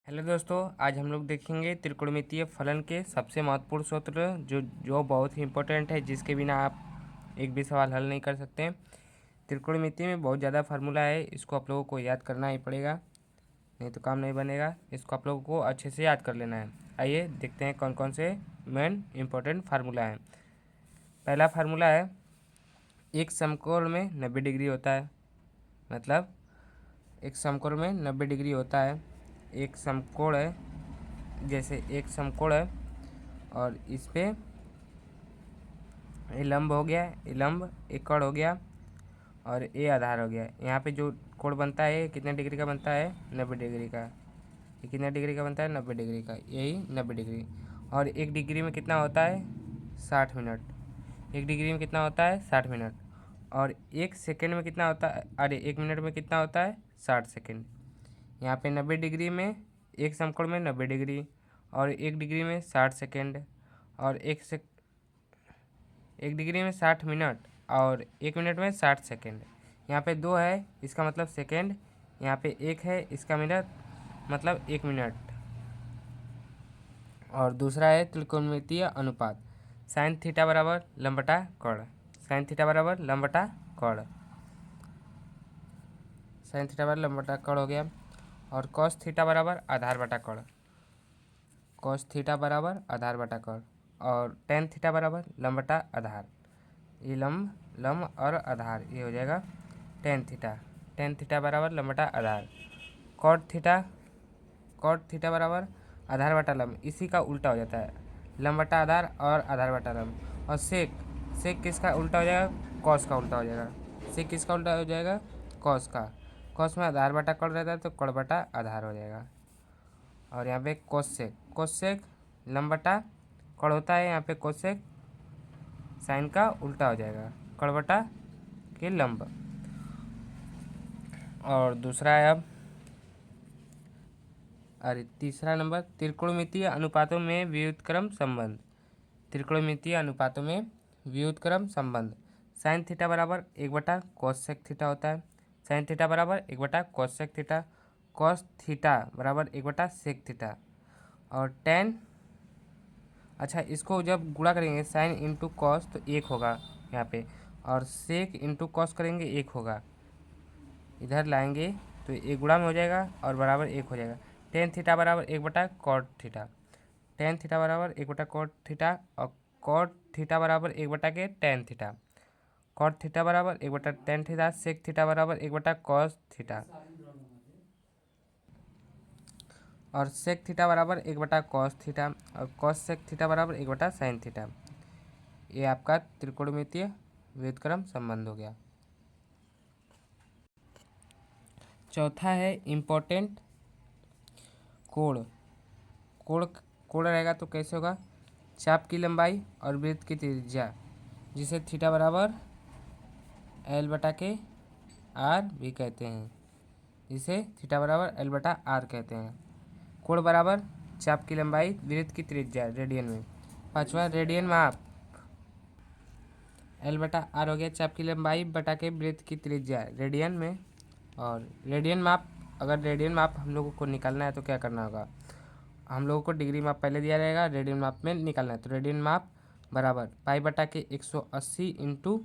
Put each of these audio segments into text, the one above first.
Hello दोस्तों, आज हम लोग देखेंगे त्रिकोणमितीय फलन के सबसे महत्वपूर्ण सूत्र जो बहुत ही इम्पोर्टेंट है, जिसके बिना आप एक भी सवाल हल नहीं कर सकते। त्रिकोणमिति में बहुत ज़्यादा फार्मूला है, इसको आप लोगों को याद करना ही पड़ेगा, नहीं तो काम नहीं बनेगा। इसको आप लोगों को अच्छे से याद कर लेना है। आइए देखते हैं कौन कौन से मेन इम्पोर्टेंट फार्मूला हैं। पहला फार्मूला है, एक समकोण में 90 डिग्री होता है। मतलब एक समकोण में 90 डिग्री होता है। एक समकोण है, जैसे एक समकोण है और इस पे ये लंब हो गया, ये लंब एक कोण हो गया और ये आधार हो गया। यहाँ पे जो कोण बनता है कितने डिग्री का बनता है? 90 डिग्री का। ये कितने डिग्री का बनता है? 90 डिग्री का। यही 90 डिग्री। और एक डिग्री में कितना होता है? 60 मिनट। एक डिग्री में कितना होता है? 60 मिनट। और एक सेकेंड में कितना होता है? अरे एक मिनट में कितना होता है? 60 सेकेंड। यहाँ पे 90 डिग्री में एक समकोण में 90 डिग्री और एक डिग्री में 60 सेकेंड और एक डिग्री में 60 मिनट और एक मिनट में 60 सेकेंड। यहाँ पे 2 है, इसका मतलब सेकेंड। यहाँ पे 1 है, इसका मिनट मतलब 1 मिनट। और दूसरा है त्रिकोणमितीय अनुपात। साइन थीटा बराबर लंब बटा कोण। साइन थीटा बराबर लंब बटा कोण। साइन थीटा बराबर लंब बटा कोण हो गया। और कॉस थीटा बराबर आधार बटा कोण। कॉस थीटा बराबर आधार बटा कोण। और टेन थीटा बराबर लंब बटा आधार। ये लंब और आधार, ये हो जाएगा टेन थीटा। टेन थीटा बराबर लंब बटा आधार। कॉट थीटा बराबर आधार बटा लंब, इसी का उल्टा हो जाता है, लंब बटा आधार और आधार बटा लंब। और सेक किसका उल्टा हो जाएगा? कॉस का उल्टा हो जाएगा। सेक किसका उल्टा हो जाएगा? कॉस का। कॉस में आधार बटा कोण रहता है तो कोण बटा आधार हो जाएगा। और यहाँ पे कोसेक लंब बटा कोण होता है, यहाँ पे कोसेक साइन का उल्टा हो जाएगा, कोण बटा के लंब। और दूसरा है अब, अरे तीसरा नंबर, त्रिकोणमितीय अनुपातों में व्युत्क्रम संबंध। त्रिकोणमितीय अनुपातों में व्युत्क्रम संबंध। साइन थीटा बराबर 1/cos थीटा होता है। साइन थीटा बराबर 1/cos थीटा। कॉस थीटा बराबर 1/sec थीटा। और टेन, अच्छा इसको जब गुणा करेंगे साइन इंटू कॉस तो 1 होगा यहाँ पे, और सेक इंटू कॉस करेंगे 1 होगा। इधर लाएंगे तो ये गुणा में हो जाएगा और बराबर 1 हो जाएगा। टेन थीटा बराबर 1/cot थीटा। टेन थीटा बराबर 1/cot थीटा और cot थीटा बराबर 1 के टेन थीटा। cot थीटा बराबर 1/tan थीटा। सेक थीटा बराबर 1/cos थीटा। और सेक थीटा बराबर 1/cos थीटा और cos सेक थीटा बराबर 1/sin थीटा। ये आपका त्रिकोणमितीय व्युत्क्रम संबंध हो गया। चौथा है इम्पोर्टेंट कोण। कोण कोण रहेगा तो कैसे होगा? चाप की लंबाई और वृत्त की त्रिज्या, जिसे थीटा बराबर L/K/R भी कहते हैं, जिसे थीटा बराबर L/R कहते हैं। कोण बराबर चाप की लंबाई वृत्त की त्रिज्या रेडियन में। पांचवा रेडियन माप, L/R हो गया चाप की लंबाई बटा के वृत्त की त्रिज्या रेडियन में। और रेडियन माप, अगर रेडियन माप हम लोगों को निकालना है तो क्या करना होगा? हम लोगों को डिग्री माप पहले दिया रहेगा, रेडियन माप में निकालना है तो रेडियन माप बराबर पाई बटा के 180 इंटू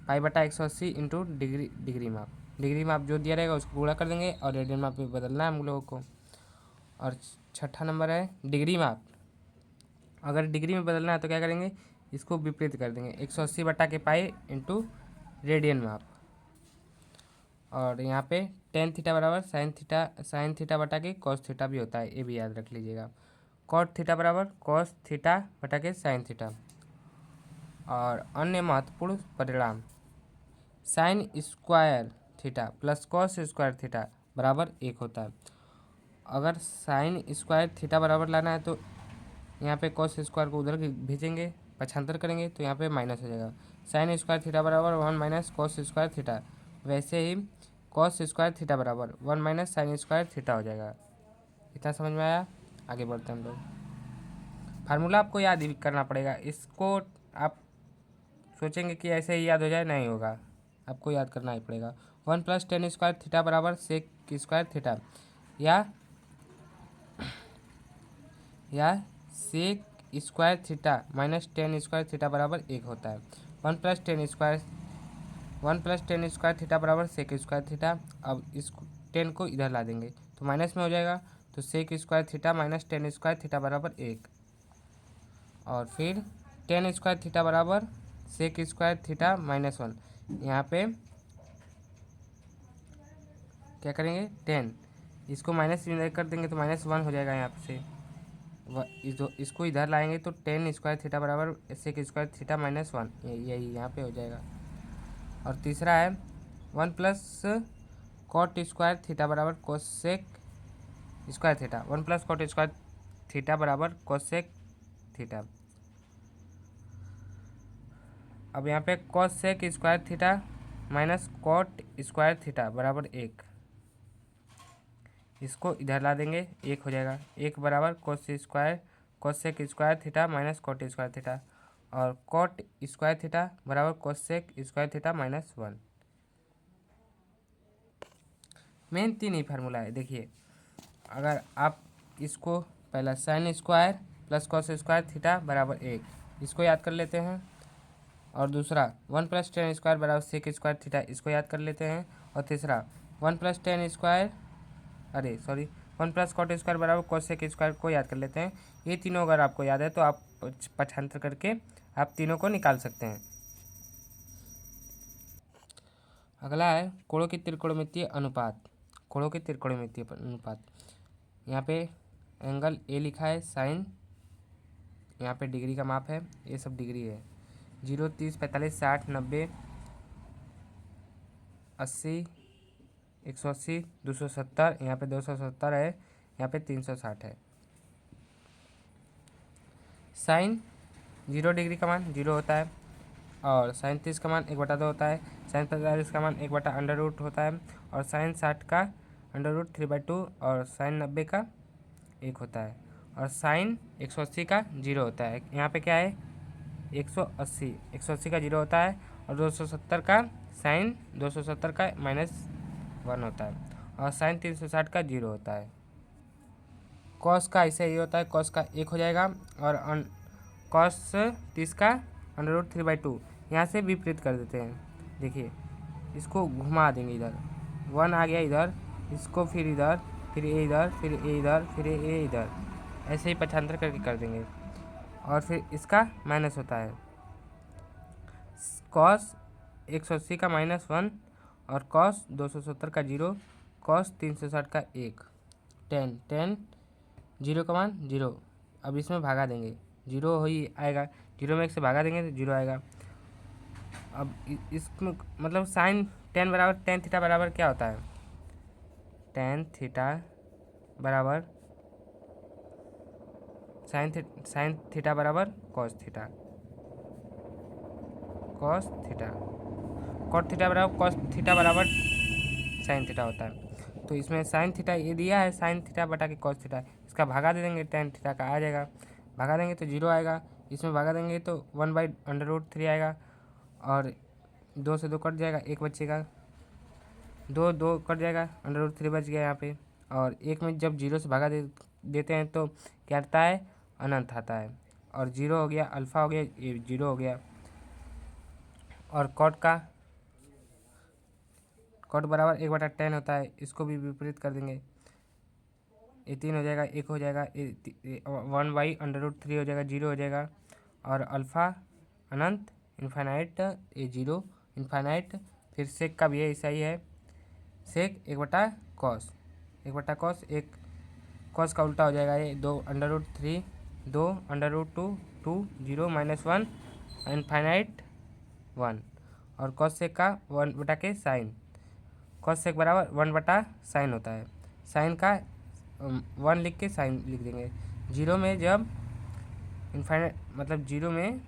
पाई बटा 180 इंटू डिग्री माप। डिग्री माप जो दिया रहेगा उसको गुणा कर देंगे और रेडियन माप में बदलना है हम लोगों को। और छठा नंबर है डिग्री माप। अगर डिग्री में बदलना है तो क्या करेंगे? इसको विपरीत कर देंगे, 180 बटा के पाई इंटू रेडियन माप। और यहाँ पे टेन थीटा बराबर साइन थीटा बटा के कॉस थीटा भी होता है, ये भी याद रख लीजिएगा। कॉट थीटा बराबर कॉस थीटा बटा के साइन थीटा। और अन्य महत्वपूर्ण परिणाम, sine square theta plus cos square theta बराबर 1 होता है। अगर साइन स्क्वायर थीटा बराबर लाना है तो यहाँ पे कॉस स्क्वायर को उधर भेजेंगे, पक्षांतर करेंगे तो यहाँ पे माइनस हो जाएगा। साइन स्क्वायर थीटा बराबर 1 माइनस कॉस स्क्वायर थीटा। वैसे ही कॉस स्क्वायर थीटा बराबर 1 माइनस साइन स्क्वायर थीटा हो जाएगा। इतना समझ में आया? आगे बढ़ते हैं हम लोग। फार्मूला आपको याद ही करना पड़ेगा, इसको आप सोचेंगे कि ऐसे ही याद हो जाए, नहीं होगा, आपको याद करना ही पड़ेगा। 1 + tan स्क्वायर थीटा बराबर सेक स्क्वायर थीटा। या sec square theta minus tan square theta बराबर 1 होता है। 1 + 10 स्क्वायर थीटा बराबर सेक स्क्वायर थीटा। अब इस 10 को इधर ला देंगे तो माइनस में हो जाएगा, तो sec square theta minus 10 square theta बराबर 1। और फिर 10 स्क्वायर थीटा बराबर सेक स्क्वायर थीटा माइनस 1। यहाँ पे क्या करेंगे, 10 इसको माइनस इधर कर देंगे तो -1 हो जाएगा। यहाँ से इसको इधर लाएंगे तो 10 स्क्वायर थीटा बराबर सेक स्क्वायर थीटा -1, यही यहाँ पे हो जाएगा। और तीसरा है 1 + कॉट स्क्वायर थीटा बराबर cosec square theta. 1 + cot square theta बराबर कोसेक थीटा। अब यहाँ पे cosec square theta minus cot square theta बराबर 1, इसको इधर ला देंगे 1 हो जाएगा। 1 बराबर cosec square theta minus cot square theta, और कॉट स्क्वायर थीटा बराबर कोसेक स्क्वायर थीटा -1। मेन 3 ही फार्मूला है। देखिए, अगर आप इसको पहला sine square plus cos square theta बराबर 1, इसको याद कर लेते हैं। और दूसरा 1 + 10 स्क्वायर बराबर सेक स्क्वायर थीटा, इसको याद कर लेते हैं। और तीसरा 1 + 10 स्क्वायर 1 + कॉट स्क्वायर बराबर कोसेक स्क्वायर को याद कर लेते हैं। ये तीनों अगर आपको याद है तो आप पक्षांतर करके आप तीनों को निकाल सकते हैं। अगला है कोणों की त्रिकोणमितीय अनुपात। कोणों के त्रिकोणमितीय अनुपात, यहाँ पे एंगल ए लिखा है, साइन यहाँ पे डिग्री का माप है, ये सब डिग्री है। 0, 30, 45, 60, 90, 80, 180, 270, यहाँ पे 270 है, यहाँ पे 360 है। साइन 0 डिग्री का मान 0 होता है, और साइन 30 का मान 1/2 होता है। साइन 45 का मान 1/√, होता है। और साइन 60 का √3/2, और साइन 90 का 1 होता है। और साइन 180 का 0 होता है। यहाँ पे क्या है, 180 का 0 होता है, और 270 का साइन 270 का -1 होता है, और साइन 360 का 0 होता है। कॉस का ऐसे ही होता है, कॉस का 1 हो जाएगा, और कॉस 30 का √3/2 यहाँ से विपरीत कर देते हैं। देखिए, इसको घुमा देंगे, इधर 1 आ गया, इधर इसको फिर इधर, फिर ए इधर, फिर ए इधर, फिर ए इधर, ऐसे ही पक्षांतर करके कर देंगे। और फिर इसका माइनस होता है, कॉस 180 का -1, और कॉस 270 का 0, कॉस 360 का 1, 10 0 का मान 0। अब इसमें भागा देंगे, 0 ही आएगा, 0 में 1 से भागा देंगे तो 0 आएगा। अब इसमें मतलब साइन 10 बराबर टेन थीटा बराबर क्या होता है, टेन थीटा बराबर साइन थीटा बराबर कॉस थीटा, कॉट थीटा बराबर कॉस थीटा बराबर साइन थीटा होता है। तो इसमें साइन थीटा ये दिया है, साइन थीटा बटा के कॉस थीटा, इसका भागा दे देंगे, टेन थीटा का आ जाएगा, भागा देंगे तो 0 आएगा। इसमें भागा देंगे तो 1/√3 आएगा, और 2 से 2 कट जाएगा, 1 बचेगा, 2 कट जाएगा, √3 बच गया यहाँ पे। और 1 में जब 0 से भागा देते हैं तो क्या आता है, अनंत आता है। और 0 हो गया, अल्फ़ा हो गया, ये 0 हो गया। और कॉट बराबर 1/10 होता है, इसको भी विपरीत कर देंगे, ये 3 हो जाएगा, 1 हो जाएगा, 1/√3 हो जाएगा, 0 हो जाएगा। और अल्फ़ा अनंत, इन्फाइनाइट, ये 0 इन्फाइनाइट। फिर सेक का भी ऐसा ही है, सेक 1/कॉस, 1/कॉस, 1 कॉस का उल्टा हो जाएगा, ये 2√3, 2√2, 2 0 -1 इन्फाइनाइट 1। और कॉस सेक का 1/के साइन, कॉस सेक बराबर 1/साइन होता है। साइन का 1 लिख के साइन लिख देंगे। 0 में जब इन्फाइनाइट मतलब 0 में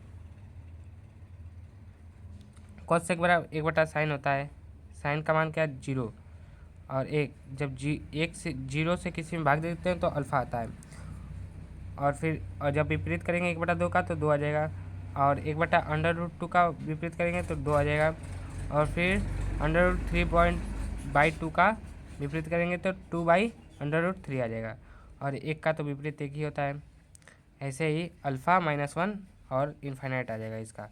कॉस सेक बराबर 1/साइन होता है, साइन का मान क्या है 0। और 1 जब 1 से 0 से किसी में भाग देते हैं तो अल्फ़ा आता है। और जब विपरीत करेंगे 1/2 का तो 2 आ जाएगा, और 1/√2 का विपरीत करेंगे तो 2 आ जाएगा। और फिर √3/2 का विपरीत करेंगे तो 2/, अंडर रूट 3 आ जाएगा। और एक का तो विपरीत एक ही होता है। ऐसे ही अल्फ़ा -1 और इन्फाइनाइट आ जाएगा इसका।